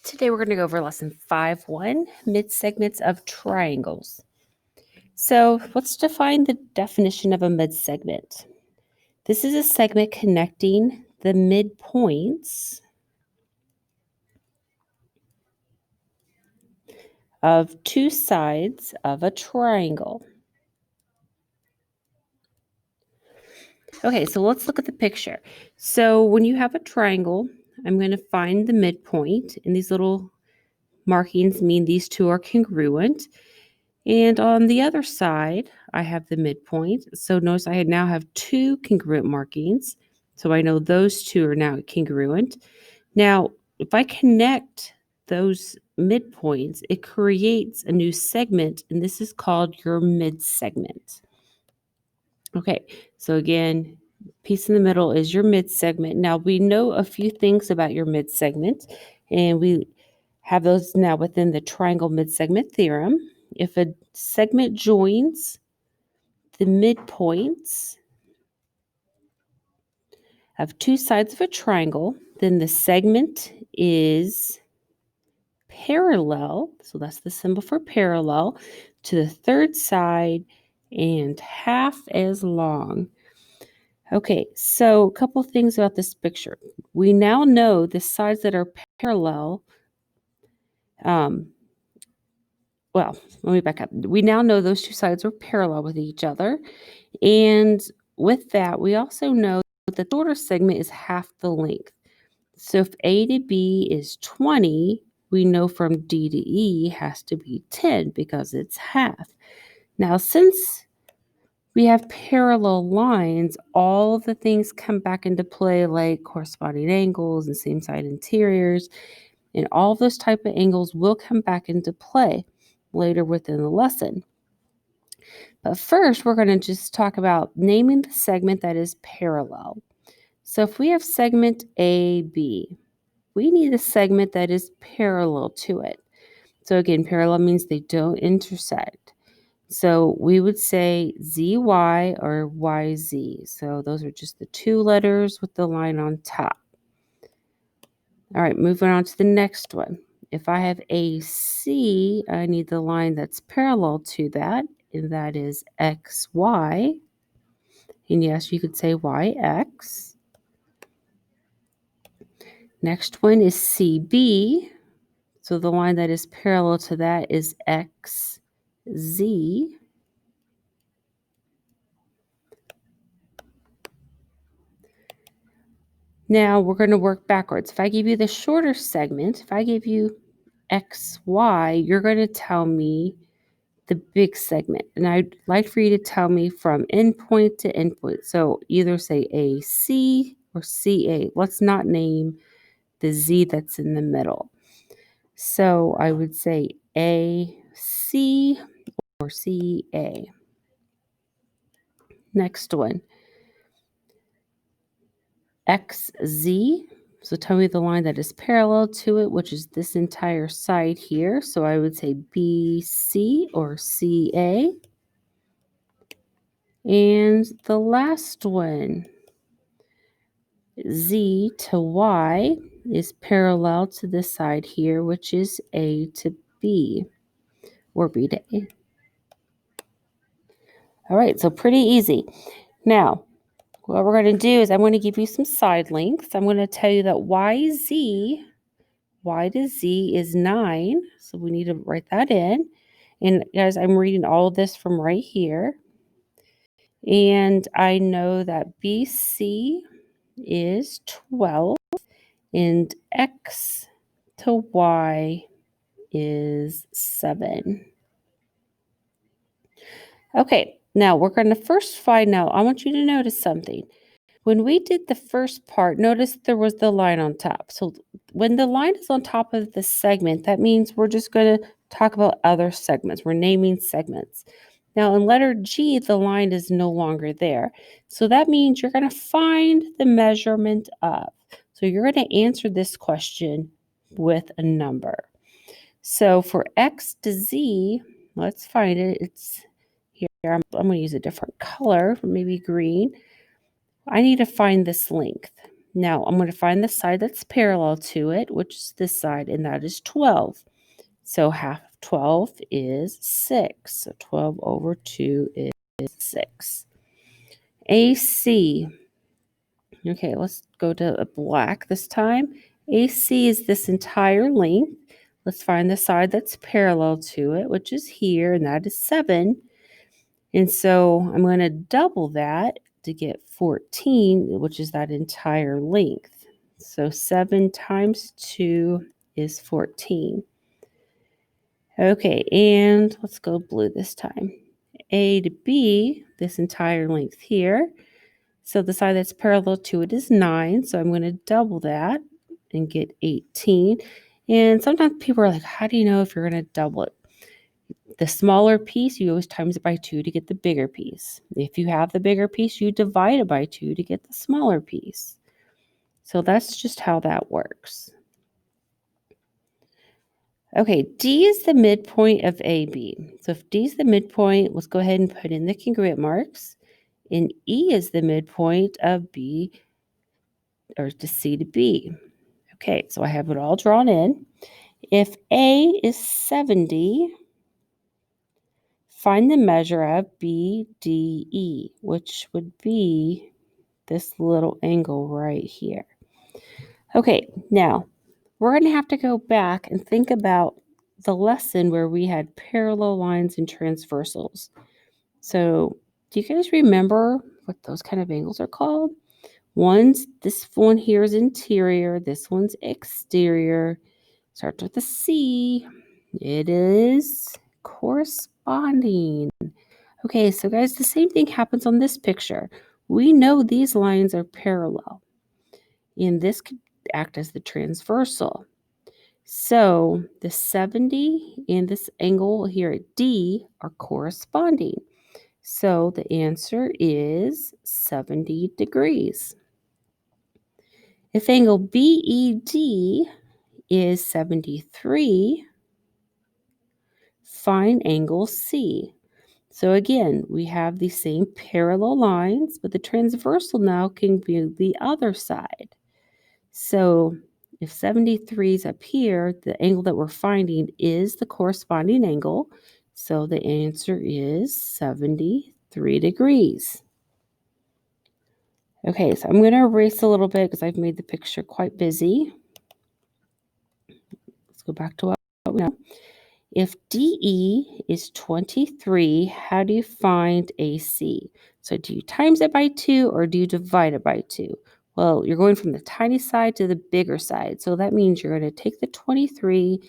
Today we're going to go over lesson 5.1, midsegments of triangles. So let's define the definition of a midsegment. This is a segment connecting the midpoints of two sides of a triangle. Okay, so let's look at the picture. So when you have a triangle, I'm going to find the midpoint, and these little markings mean these two are congruent. And on the other side, I have the midpoint. So notice I now have two congruent markings. So I know those two are now congruent. Now, if I connect those midpoints, it creates a new segment, and this is called your midsegment. Okay, so again, piece in the middle is your midsegment. Now, we know a few things about your midsegment, and we have those now within the triangle midsegment theorem. If a segment joins the midpoints of two sides of a triangle, then the segment is parallel, so that's the symbol for parallel, to the third side and half as long. Okay, so a couple things about this picture. We now know the sides that are parallel. Well, let me back up. We now know those two sides are parallel with each other. And with that, we also know that the shorter segment is half the length. So if A to B is 20, we know from D to E has to be 10 because it's half. Now, since we have parallel lines, all of the things come back into play, like corresponding angles and same side interiors, and all of those type of angles will come back into play later within the lesson. But first, we're going to just talk about naming the segment that is parallel. So if we have segment AB, we need a segment that is parallel to it. So again, parallel means they don't intersect. So we would say ZY or YZ. So those are just the two letters with the line on top. All right, moving on to the next one. If I have AC, I need the line that's parallel to that, and that is XY. And yes, you could say YX. Next one is CB. So the line that is parallel to that is XZ. Now we're going to work backwards. If I give you the shorter segment, if I give you XY, you're going to tell me the big segment. And I'd like for you to tell me from endpoint to endpoint. So either say AC or CA. Let's not name the Z that's in the middle. So I would say AC or CA. Next one. XZ. So tell me the line that is parallel to it, which is this entire side here. So I would say BC or CA. And the last one, Z to Y, is parallel to this side here, which is A to B, or B to A. All right, so pretty easy. Now, what we're going to do is I'm going to give you some side lengths. I'm going to tell you that YZ, Y to Z is 9, so we need to write that in. And guys, I'm reading all of this from right here. And I know that BC is 12, and X to Y is 7. Okay, now we're going to first find out, I want you to notice something. When we did the first part, notice there was the line on top. So when the line is on top of the segment, that means we're just going to talk about other segments. We're naming segments. Now in letter G, the line is no longer there. So that means you're going to find the measurement of. So you're going to answer this question with a number. So for X to Z, let's find it. It's here. I'm going to use a different color, maybe green. I need to find this length. Now I'm going to find the side that's parallel to it, which is this side, and that is 12. So half of 12 is 6. So 12 over 2 is 6. AC. Okay, let's go to a black this time. AC is this entire length. Let's find the side that's parallel to it, which is here, and that is 7. And so I'm going to double that to get 14, which is that entire length. So 7 times 2 is 14. Okay, and let's go blue this time. A to B, this entire length here. So the side that's parallel to it is 9. So I'm going to double that and get 18. And sometimes people are like, how do you know if you're going to double it? The smaller piece, you always times it by 2 to get the bigger piece. If you have the bigger piece, you divide it by 2 to get the smaller piece. So that's just how that works. Okay, D is the midpoint of AB. So if D is the midpoint, let's go ahead and put in the congruent marks. And E is the midpoint of B, or to C to B. Okay, so I have it all drawn in. If A is 70, find the measure of BDE, which would be this little angle right here. Okay, now we're going to have to go back and think about the lesson where we had parallel lines and transversals. So do you guys remember what those kind of angles are called? This one here is interior, this one's exterior. Starts with a C. It is corresponding. Okay, so guys, the same thing happens on this picture. We know these lines are parallel, and this could act as the transversal. So the 70 and this angle here at D are corresponding. So the answer is 70 degrees. If angle BED is 73, find angle C. So again, we have the same parallel lines, but the transversal now can be the other side. So if 73 is up here, the angle that we're finding is the corresponding angle. So the answer is 73 degrees. Okay, so I'm going to erase a little bit because I've made the picture quite busy. Let's go back to what we know. If DE is 23, how do you find AC? So do you times it by 2 or do you divide it by 2? Well, you're going from the tiny side to the bigger side. So that means you're going to take the 23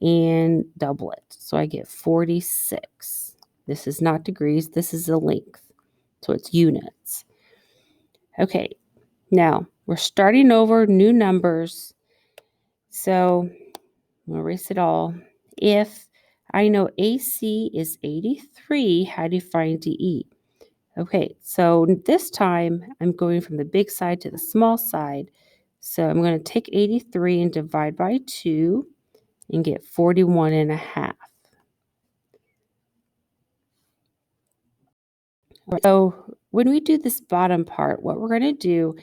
and double it. So I get 46. This is not degrees. This is the length. So it's units. Okay, now we're starting over, new numbers. So I'm going to erase it all. If I know AC is 83, how do you find DE? Okay, so this time I'm going from the big side to the small side. So I'm going to take 83 and divide by 2 and get 41 and a half. So when we do this bottom part, what we're going to do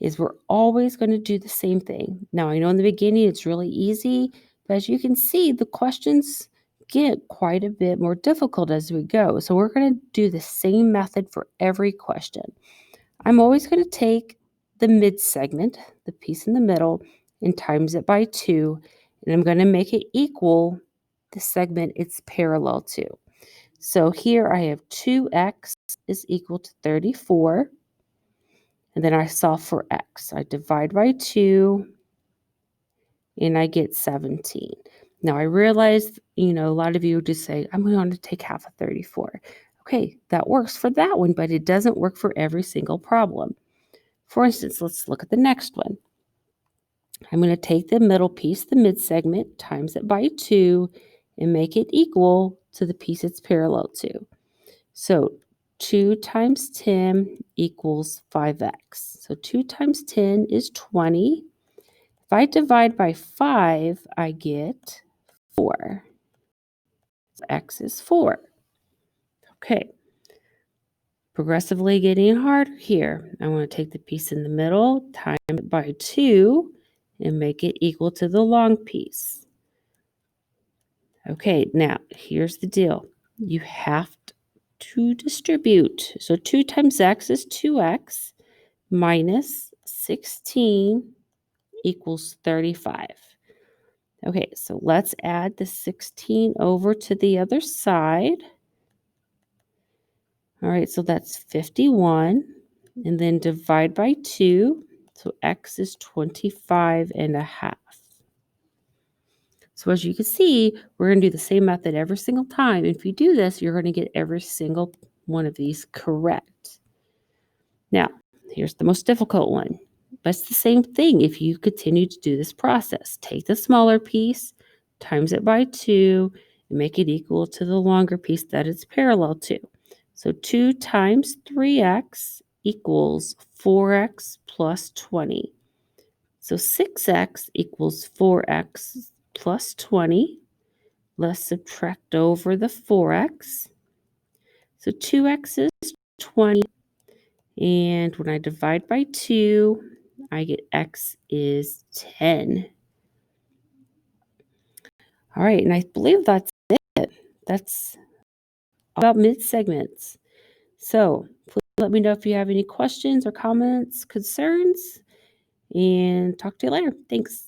is we're always going to do the same thing. Now, I know in the beginning it's really easy, but as you can see, the questions get quite a bit more difficult as we go. So we're going to do the same method for every question. I'm always going to take the mid segment, the piece in the middle, and times it by 2, and I'm going to make it equal the segment it's parallel to. So here I have 2x is equal to 34. And then I solve for x. I divide by 2, and I get 17. Now, I realize, a lot of you just say, I'm going to take half of 34. Okay, that works for that one, but it doesn't work for every single problem. For instance, let's look at the next one. I'm going to take the middle piece, the mid-segment, times it by 2, and make it equal to the piece it's parallel to. So 2 times 10 equals 5x. So 2 times 10 is 20. If I divide by 5, I get 4. So x is 4. Okay. Progressively getting harder here. I want to take the piece in the middle, time it by 2, and make it equal to the long piece. Okay, now here's the deal. You have to distribute. So 2 times x is 2x minus 16 equals 35. Okay, so let's add the 16 over to the other side. All right, so that's 51. And then divide by 2. So x is 25 and a half. So as you can see, we're going to do the same method every single time. If you do this, you're going to get every single one of these correct. Now, here's the most difficult one. But it's the same thing if you continue to do this process. Take the smaller piece, times it by 2, and make it equal to the longer piece that it's parallel to. So 2 times 3x equals 4x plus 20. So 6x equals 4x plus 20. Let's subtract over the 4x. So 2x is 20. And when I divide by 2, I get x is 10. All right, and I believe that's it. That's about mid-segments. So please let me know if you have any questions or comments, concerns, and talk to you later. Thanks.